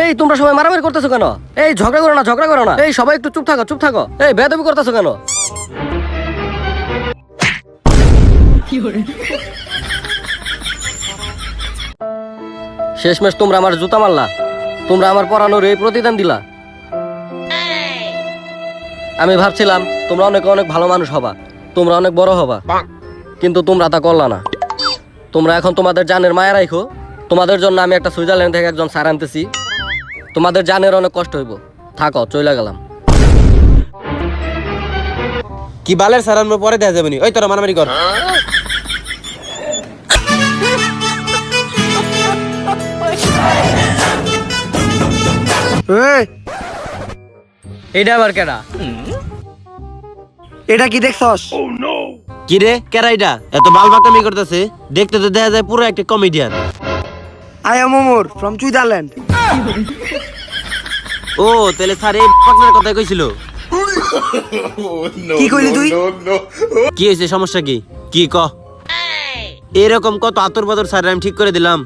এই তোমরা সবাই মারামারি করতেছো কেন? এই ঝগড়া করো না, ঝগড়া করো না। এই সবাই একটু চুপ থাকো, চুপ থাকো। এই বেয়াদবি করতেছো কেন? শেষমেশ তোমরা আমার জুতা মারলা, তোমরা আমার পড়ানোর এই প্রতিদান দিলা। আমি ভাবছিলাম তোমরা অনেক অনেক ভালো মানুষ হবা, তোমরা অনেক বড় হবা, কিন্তু তোমরা তা করলা না। তোমরা এখন তোমাদের জানের মায়া রাখো। তোমাদের জন্য আমি একটা সুইজারল্যান্ড থেকে একজন স্যার আনতেছি। তোমাদের জানের অনেক কষ্ট হইব। থাকো, চলে গেলাম। কি বালের স্যার আমরা পরে দেখা যাবে নি। ওই তোরা মারামারি কর। এইটা আবার কেডা? এটা কি দেখছস? কি রে কেরাইটা এত বালবাকামি করতেছে? দেখতে তো দেখা যায় পুরো একটা comedian. I am Omar from Switzerland. ও তাহলে স্যার এই পাকনার কথা কইছিল। কি কইলি তুই? কি হয়েছে, সমস্যা কি? কি ক? এরকম কত আতর বাতর স্যার আমি ঠিক করে দিলাম।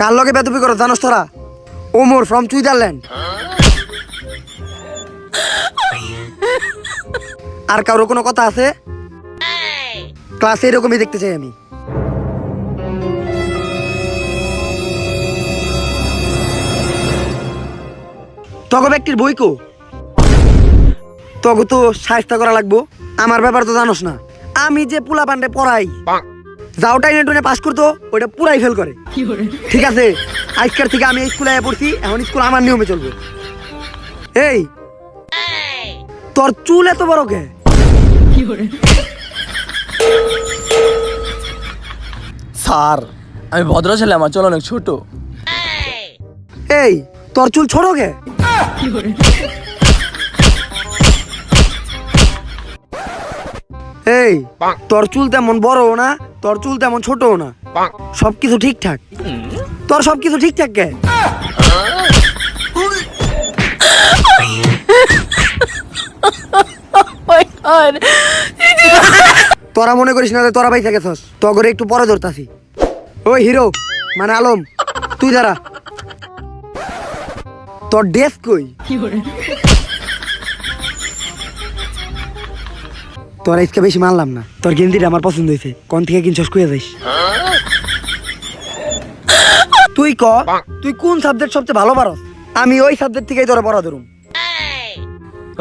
কার লগে বেদবি করো জানোস তোরা? Omar from Switzerland. আর কারো কোনো কথা আছে? ক্লাসে এরকমই দেখতে চাই আমি। তগো ব্যক্তির বই কো? তগো তো সাহায্য করা লাগবো। আমার ব্যাপার তো জানোস না, আমি যে পোলা পান্ডে পড়াই, যাওটাই নেটুনে পাস করতো ওইটা পুরাই ফেল করে। ঠিক আছে, আজকের থেকে আমি স্কুলে পড়ছি, এখন স্কুল আমার নিয়মে চলবে। এই তোর চুল এত বড় কে? স্যার আমি ভদ্র ছেলে, আমার চুল অনেক ছোট। এই তোর চুল ছোট কে? এই তোর চুল তেমন বড়ও না, তোর চুল তেমন ছোটও না, সবকিছু ঠিকঠাক। তোর সবকিছু ঠিকঠাক কে? তোরা মনে করিস না যে তোরা বাইসা গেছস, তগরে একটু পরে ধরতাছি। ওই হিরো মানে আলম, তুই দাঁড়া। তোর ড্রেস কই? তোরা ইসকে বেশি মানলাম না, তোর গেন্দিটা আমার পছন্দ হয়েছে, কোন থেকে কিনছস কইয়া যাইস। তুই ক, তুই কোন সাবজেক্ট সবচেয়ে ভালো পারস? আমি ওই সাবজেক্ট থেকেই তোরা পড়া ধরুম।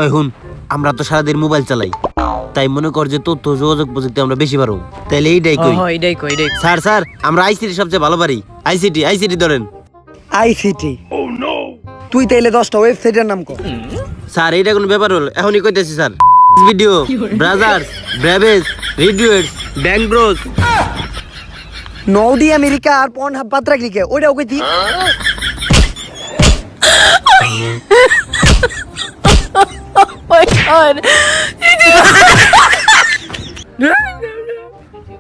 ওই হুন, আমরা তো সারাদিন মোবাইল চালাই, তাই মনে কর যে তথ্য যোগাযোগ প্রযুক্তি আমরা বেশি পারো। তাইলে এইটাই কই। স্যার স্যার আমরা আইসিটি সবচেয়ে ভালো পারি। আইসিটি আইসিটি ধরেন। আইসিটি? তুই তাইলে 10টা ওয়েবসাইটের নাম কর। স্যার এইটা কোনো ব্যাপার হল? এখনই কইতেছি স্যার। ভিডিও, ব্রাজার্স, ব্রাভেজ, রিডিউটস, ব্যাংক ব্রোস। নৌদি আমেরিকা আর পন হাব পাত্রা ক্লিকে ওইটাও কইতি।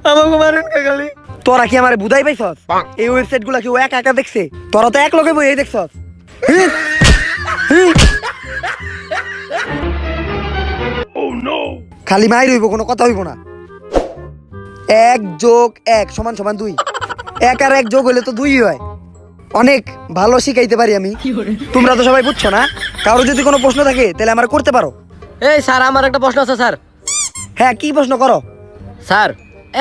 আমাকে মারেন কে খালি? তোরা কি আমারে বুঝাই পাইছস? এই ওয়েবসাইট গুলা কি ও একা একা দেখছে? তোরা তো এক লগে বই দেখছস। খালি মাই রইব, কোনো কথা হইব না। 1+1=2। 1 আর 1 যোগ হইলে তো 2 হয়। অনেক ভালো শিখাইতে পারি আমি। তোমরা তো সবাই বুঝছো না? কারো যদি কোনো প্রশ্ন থাকে তাহলে আমার করতে পারো। এই স্যার, আমার একটা প্রশ্ন আছে স্যার। হ্যাঁ, কি প্রশ্ন করো? স্যার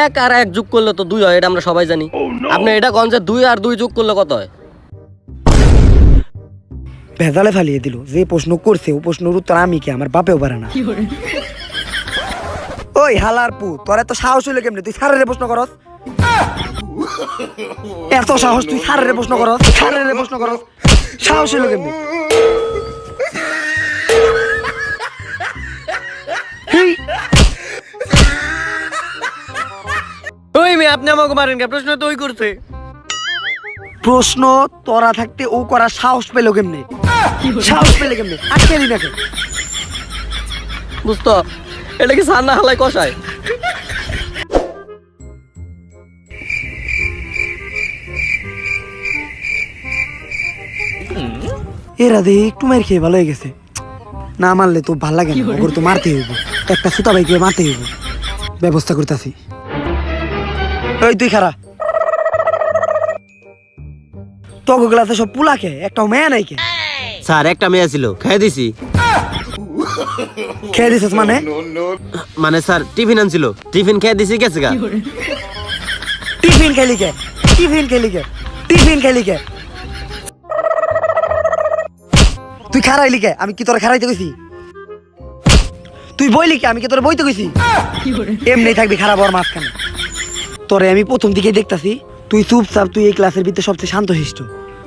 1 আর 1 যোগ করলে তো 2 হয়, এটা আমরা সবাই জানি। আপনি এটা কোন যে 2 আর 2 যোগ করলে কত হয়? ভেজালে ফালিয়ে দিল। যে প্রশ্ন করছে ও প্রশ্নের উত্তর আমি কি আমার বাপেও পারে না। ওই হালার পু, তোর এত সাহস হইলো কেমনে তুই স্যারের প্রশ্ন করস? এত সাহস তুই স্যারের প্রশ্ন করস? স্যারের প্রশ্ন করস, সাহস হইলো কেমনে? ওই মেয়ে, আপনি আমাকে মারেন কে? প্রশ্ন তো ওই করছে। প্রশ্ন তোরা থাকতে ও করার সাহস পেলো কেমনে? সাহস পেলে কেমনে? আজকে দিন নাকি বুঝতো এটা কি সান্না হালাই কষায়? এরা দেখি একটু মার খেয়ে ভালো হয়ে গেছে। না মারলে তো ভাল লাগে না, ওগুলো তো মারতে হইব, একটা সুতা ভাইকে মারতে হইব, ব্যবস্থা করতেছি। ওই তুই খারা, তোকে ক্লাসে সব পুলাকে, একটা মেয়ে নাই কে? স্যার একটা মেয়ে ছিল, খেয়ে দিছি। খেয়ে দিছিস মানে? মানে স্যার টিফিন আনছিল, টিফিন খেয়ে দিছি, গেছে গা। টিফিন খেলি কে? টিফিন খেলি কে? টিফিন খেলি কে? তুই খারাইলি কে? আমি কি তোর খারাইতে গেছি? তুই বইলি কে? আমি কি তোর বইতে গেছি? এমনি থাকবি খারাপ হওয়ার মাঝখানে। তোরে আমি প্রথম দিকে দেখতাছি তুই চুপচাপ, তুই এই ক্লাসের ভিতরে সবচেয়ে শান্তশিষ্ট,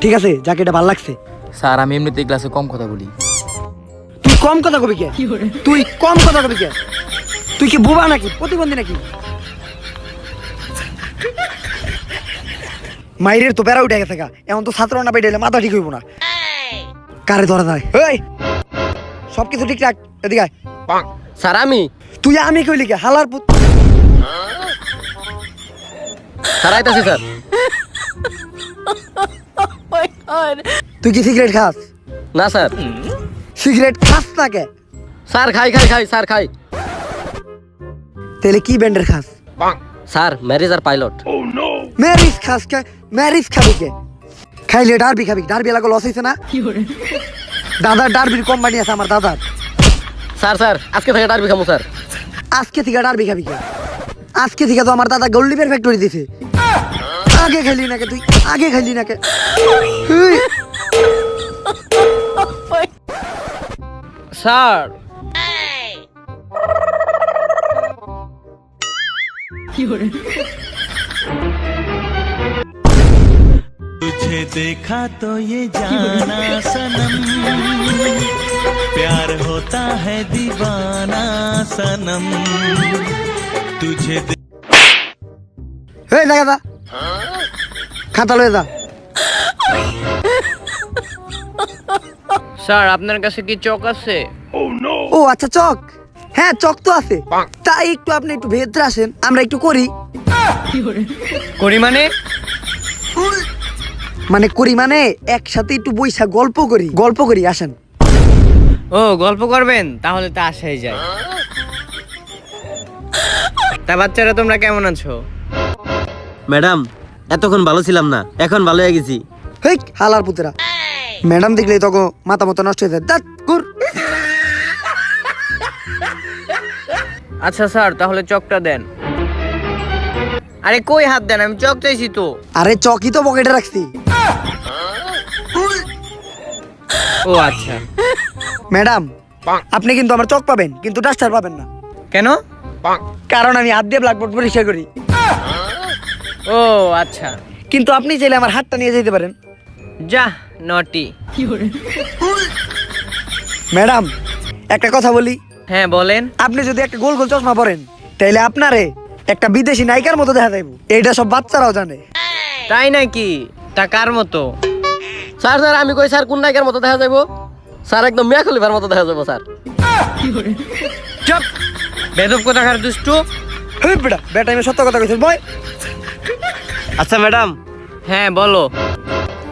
ঠিক আছে? যাকে এটা ভালো লাগছে। স্যার আমি এমনিতেই ক্লাসে কম কথা বলি। তুই কম কথা কবি কে? তুই কম কথা কবি কে? তুই কি বোবা নাকি, প্রতিবন্ধী নাকি? মাইরের তো বেড়া উঠে গেছে গা, এমন তো ছাত্র না বেড়ে মাথা ঠিক হইব না। কারে ধরা যায়? এই সবকিছু ঠিকঠাক, এদিকে আয়। স্যার আমি তুই আমি কইলি কে? হালার পুত। স্যার আইতাছি স্যার। তুই কি সিগারেট খাস? না স্যার। সিগারেট খাস না কে? স্যার খাই স্যার খাই। তাহলে কি ব্যান্ডের খাস? স্যার ম্যারিজ আর পাইলট। ম্যারিজ খাস কে? ম্যারিজ খাবি কে? খাইলে ডারবি খাবি, ডারবি এলাকা লস হয়েছে না? দাদার ডারবির কোম্পানি আছে আমার দাদার। স্যার আজকে থেকে ডারবি খামু স্যার। আজকে থেকে ডারবি খাবি কে? আজকে থেকে তো আমার দাদা গোল্ডিপের ফ্যাক্টরি দিছে। আগে খাইলি না কে তুই? আগে খাইলি না কে? এই, স্যার तुझे देखा तो ये जाना सनम, प्यार होता है दीवाना सनम, तुझे এই দেখা যা, খাতা লয়ে যা। স্যার আপনার কাছে কি চক আছে? ও আচ্ছা, চক। হ্যাঁ চক তো আছে, তাই একটু আপনি একটু ভেতরে আসেন, আমরা একটু করি। করি মানে? মানে করি মানে একসাথে একটু বইসা গল্প করি, আসেন। ও গল্প করবেন, তাহলে তো আসাই যায়। তা বাচ্চারা তোমরা কেমন আছো? ম্যাডাম এতক্ষণ ভালো ছিলাম না, এখন ভালো হয়ে গেছি। হেই হালার পুতেরা, ম্যাডাম দেখলে তখন মাথা মতো নষ্ট হয়ে যায়। দাঁত কুর। আচ্ছা স্যার তাহলে চকটা দেন। আরে কই হাত দেন, আমি চক চাইছি তো। আরে চকি তো পকেটে রাখছি। ও আচ্ছা। ম্যাডাম আপনি কিন্তু আমার চক পাবেন, কিন্তু ডাস্টার পাবেন না। কেন? কারণ আমি হাত দিয়ে ব্ল্যাকবোর্ড পরিষ্কার করি। ও আচ্ছা। কিন্তু আপনি চাইলে আমার হাতটা নিয়ে যেতে পারেন। যা নটি। ম্যাডাম একটা কথা বলি। হ্যাঁ বলেন। আপনি যদি একটা গোল গোল চশমা পরেন, তাইলে আপনারে একটা বিদেশি নায়িকার মতো দেখা যাইব। এইটা সব বাচ্চারাও জানে। তাই নাকি? তা কার মতো? স্যার আমি কই স্যার কোন নায়িকার মতো দেখা যাইবো? স্যার একদম মিয়া খলিফার মতো দেখা যাবো স্যার। চুপ, বেদব কোথাকার দুষ্টু। হেই বেটা, বেটা আমি সত্য কথা কইছিস বয়। আচ্ছা ম্যাডাম। হ্যাঁ বলো।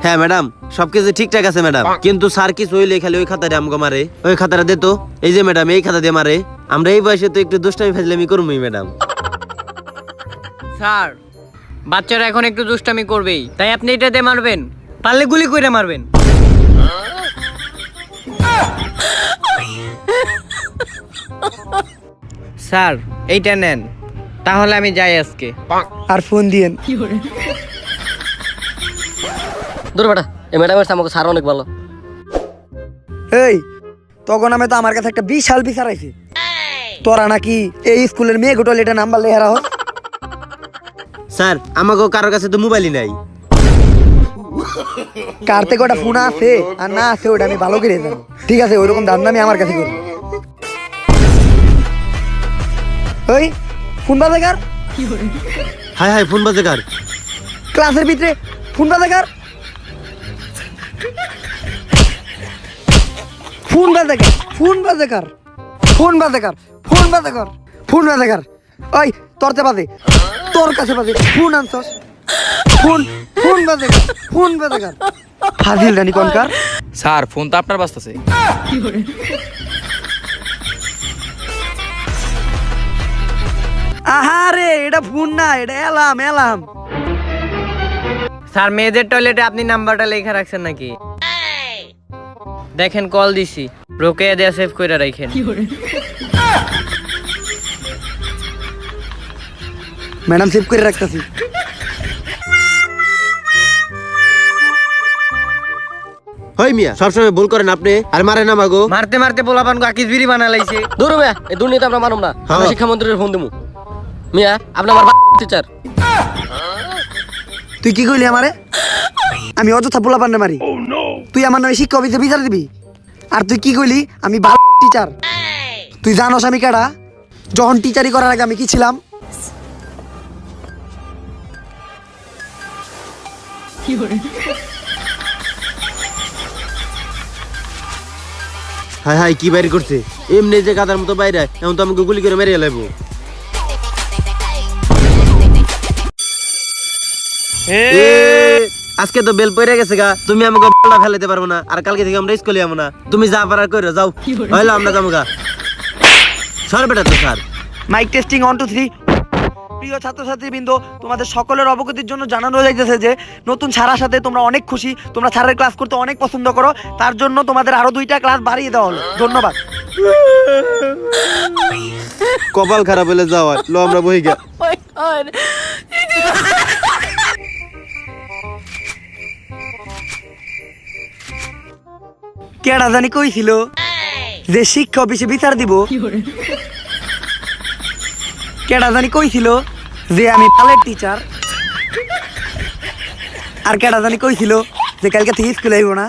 হ্যাঁ ম্যাডাম সবকিছু ঠিকঠাক আছে ম্যাডাম, কিন্তু স্যার কিছু হইলে খালি ওই খাতাটা আমাকে মারে। ওই খাতাটা দে তো। এই যে ম্যাডাম এই খাতা দিয়ে মারে। আমরা এই বয়সে তো একটু দুষ্টামি ফাজলামি করবই ম্যাডাম। স্যার বাচ্চারা এখন একটু দুষ্টামি করবেই, তাই আপনি এটা দিয়ে মারবেন? পারলে গুলি করে মারবেন। স্যার এইটা নেন, তাহলে আমি যাই আজকে। আর ফোন দিয়েন। দূর বেটা, এই ম্যাডামের সাথে আমাকে স্যার অনেক ভালো। এই তখন আমি তো আমার কাছে একটা বিশাল বিচার আইছে, তোরা নাকি এই স্কুলের মেয়ে গোটল এটা নাম্বার লেহারা হোক। স্যার আমাকেও কারোর কাছে তো মোবাইলই নাই। কার থেকে ওটা ফোন আছে আর না আছে ওটা আমি ভালো করে জানি। ঠিক আছে, ওইরকম ধান্দা আমি আমার কাছে করবো। ওই ফোন বাজে কার? হাই হাই ফোন বাজে কার? ক্লাসের ভিতরে ফোন বাজে কার? ফোন বাজে কার? ফোন বাজে কার? ফোন বাজে কার? ফোন বাজে কার? ফোন বাজে কার? ওই তোরতে বাজে, তোর কাছে বাজে, ফোন আনছস। ফোন ফোন বাজে কার? ফোন বাজে কার? ফাজিল রানী কোনকার? স্যার ফোন তো আপনার বাজতেছে। রে, এটা ফোন না, এটা এলাম এলাম। স্যার মেয়েদের টয়লেটে আপনি নাম্বারটা লেখা রাখছেন নাকি? দেখেন কল দিছি, রোকেয়া দেয়া সেভ করে রাখেন। ম্যাডাম সেভ করে রাখতেছি। হই মিয়া সবসময় ভুল করেন আপনি, আর মারেন না মাগো। মারতে মারতে পোলাপান আকিস বিড়ি বানা লাইছে। দূর মিয়া, এই দুর্নীতি আমরা মানুম না। আমি হ্যাঁ। শিক্ষামন্ত্রীর ফোন দেবো। মিয়া, আপনি আমার টিচার। তুই কি কইলি আমারে? আমি অযথা পোলা পান্ডে মারি? তুই আমার নামে শিক্ষা অফিসে বিচার দিবি? আর তুই কি কইলি আমি ভালো টিচার? তুই জানোস আমি কেডা? যখন টিচারি করার আগে আমি কি ছিলাম? হাই হাই কি বাইরে করছে? এমনি যে গাদার মতো বাইরে, এখন তো আমাকে গুলি করে মেরে লাইবো। আজকে তো বেল পড়ে গেছে গা, তুমি আমাকে বলা ফেলাতে পারবো না, আর কালকে থেকে আমরা স্কুলে যাবো না। তুমি যা পারার করে যাও, হইলো আমরা যাবো গা। সর বেটা তো স্যার। Mic testing 1 2 3। প্রিয় ছাত্রছাত্রীবৃন্দ, তোমাদের সকলের অবগতির জন্য জানানো যাইতেছে যে নতুন ছাড়ার সাথে তোমরা অনেক খুশি। তোমরা ছাড়ের ক্লাস করতে অনেক পছন্দ করো, তার জন্য তোমাদের আরো 2টা ক্লাস বাড়িয়ে দেওয়া হলো। ধন্যবাদ। কপাল খারাপ হলে যাওয়া, লো আমরা বই গা। কেডা জানি কইছিল যে শিক্ষা অফিসে বিচার দিব? কেডা জানি কইছিল যে আমি পালের টিচার? আর কেডা জানি কইছিল যে কালকে থেকে স্কুলে আইব না?